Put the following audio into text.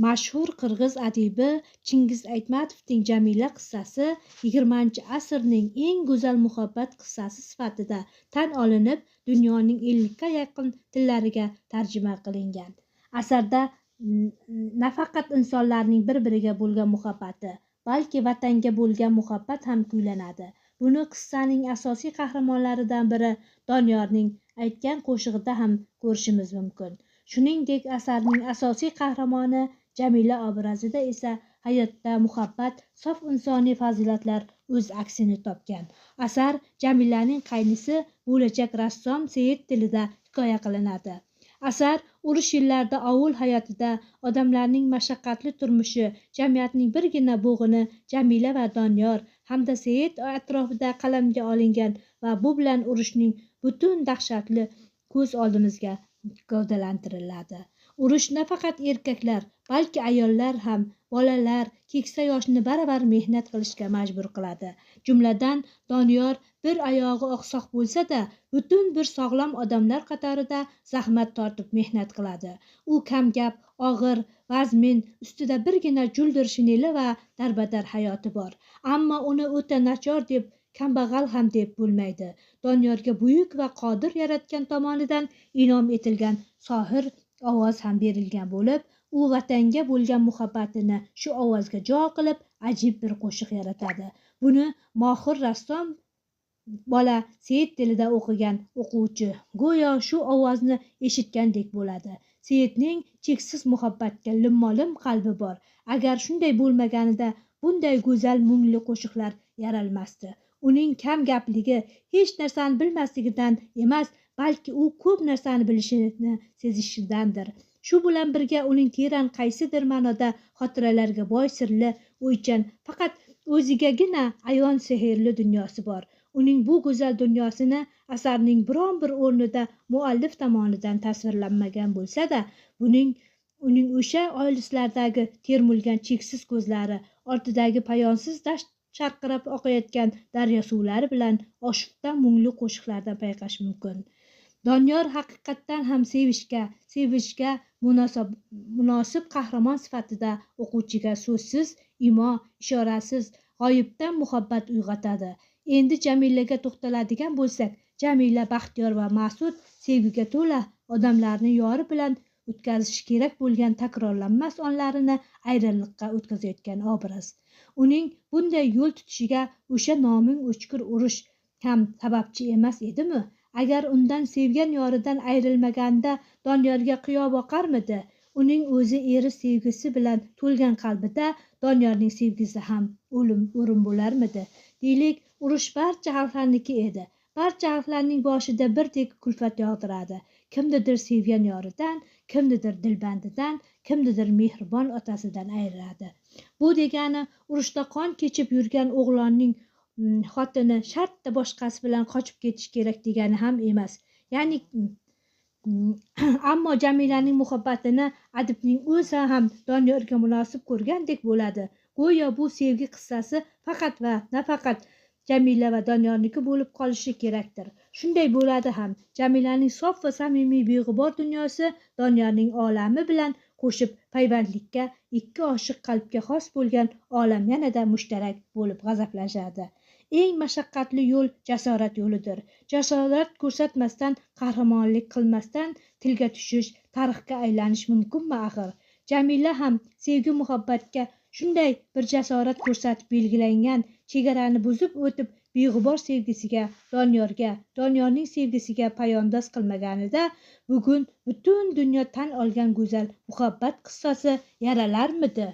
Mashhur qirg'iz adibi Chingiz Aytmatovning Jamila qissasi 20-asrning eng go'zal muhabbat qissasi sifatida tan olinib, dunyoning 50 ga yaqin tillariga tarjima qilingan. Asarda nafaqat insonlarning bir-biriga bo'lgan muhabbati, balki vatanga bo'lgan muhabbat ham kuylanadi. Buni qissaning asosiy qahramonlaridan biri Doniyorning aytgan qo'shig'ida ham ko'rishimiz mumkin. Shuningdek, asarning asosiy qahramoni Jamila obrazida esa hayotda muhabbat, sof insoniy fazilatlar o'z aksini topgan. Asar Jamilaning qaynisi bo'lajak rassom Seyit tilida hikoya qilinadi. Asar urush yillarida ovul hayotida odamlarning mashaqqatli turmushi, jamiyatning birgina bo'g'ini Jamila va Doniyor hamda Seyit atrofida qalamga olingan va bu bilan urushning butun dahshatli ko'z oldimizga gavdalantiriladi. Urush nafaqat erkaklar, balki ayollar ham, bolalar, keksa yoshni baravar mehnat qilishga majbur qiladi. Jumladan, Doniyor bir oyog'i oqsoq bo'lsa-da, butun bir sog'lom odamlar qatorida zahmat tortib mehnat qiladi. U kamgap, og'ir, vazmin, ustida birgina juldir shineli va darbadar hayoti bor. Ammo uni o'ta nachor deb, kambag'al ham deb bo'lmaydi. Doniyorga buyuk va qodir yaratgan tomonidan inom etilgan sohir ovoz ham berilgan bo'lib, u vatanga bo'lgan muhabbatini shu ovozga jo qilib, ajib bir qo'shiq yaratadi. Buni mohir rassom bola Seyit tilida o'qigan o'quvchi go'yo shu ovozni eshitgandek bo'ladi. Seyitning cheksiz muhabbatga limmo-lim qalbi bor. Agar shunday bo'lmaganida bunday go'zal mungli qo'shiqlar yaralmasdi. Uning kam gapligi hech narsani bilmasligidan emas, balki u ko'p narsani bilishini sezishidandir. Shu bilan birga uning teran qaysidir ma'noda xotiralarga boy sirli, o'ychan, faqat o'zigagina ayon sehrli dunyosi bor. Uning bu go'zal dunyosini asarning biron bir o'rnida muallif tomonidan tasvirlanmagan bo'lsa-da, uning o'sha olislardagi termulgan cheksiz ko'zlari, ortidagi poyonsiz dasht sharqirab oqayotgan daryo suvlari bilan oshufta mungli qo'shiqlardan payqash mumkin. Doniyor haqiqatdan ham sevishga munosib qahramon sifatida o'quvchiga so'zsiz, imo, ishorasiz, g'oyibdan muhabbat uyg'otadi. Endi Jamilaga to'xtaladigan bo'lsak, Jamila baxtiyor va mas'ud, sevgiga to'la odamlarni yori bilan o'tkazishi kerak bo'lgan takrorlanmas onlarini ayriliqqa o'tkazayotgan obraz. Uning bunday yo'l tutishiga o'sha noming o'chkur urush ham sababchi emas edimi? Agar undan sevgan yoridan ayrilmaganida Doniyorga qiyo boqarmidi? Uning o'zi eri sevgisi bilan to'lgan qalbida Doniyorning sevgisi ham o'rin bo'larmidi? Deylik, urush barcha xalqlarniki edi. Barcha xalqlarning boshida birdek kulfat yog'diradi. Kimnidir sevgan yoridan, kimnidir dilbandidan, kimnidir mehribon otasidan ayiradi. Bu degani urushda qon kechib yurgan o'g'lonning xotini shartta boshqasi bilan qochib ketish kerak degani ham emas. Ya'ni ammo Jamilaning muhabbatini adibning o'zi ham Doniyorga munosib ko'rgandek bo'ladi. Go'yo bu sevgi qissasi faqat va nafaqat Jamila va Doniyorniki bo'lib qolishi kerakdir. Shunday bo'ladi ham. Jamilaning sof va samimiy beg'ubor dunyosi Doniyorning olami bilan qo'shib payvandlikka, ikki oshiq qalbga xos bo'lgan olam yanada mushtarak bo'lib g'azablashadi. Eng mashaqqatli yo'l jasorat yo'lidir. Jasorat ko'rsatmasdan, qahramonlik qilmasdan tilga tushish, tarixga aylanish mumkinmi axir? Jamila ham sevgi muhabbatga shunday bir jasorat ko'rsatib belgilangan chegarani buzib o'tib, beg'ubor sevgisiga, Doniyorning sevgisiga poyandoz qilmaganida, bugun butun dunyo tan olgan go'zal muhabbat qissasi yaralarmidi?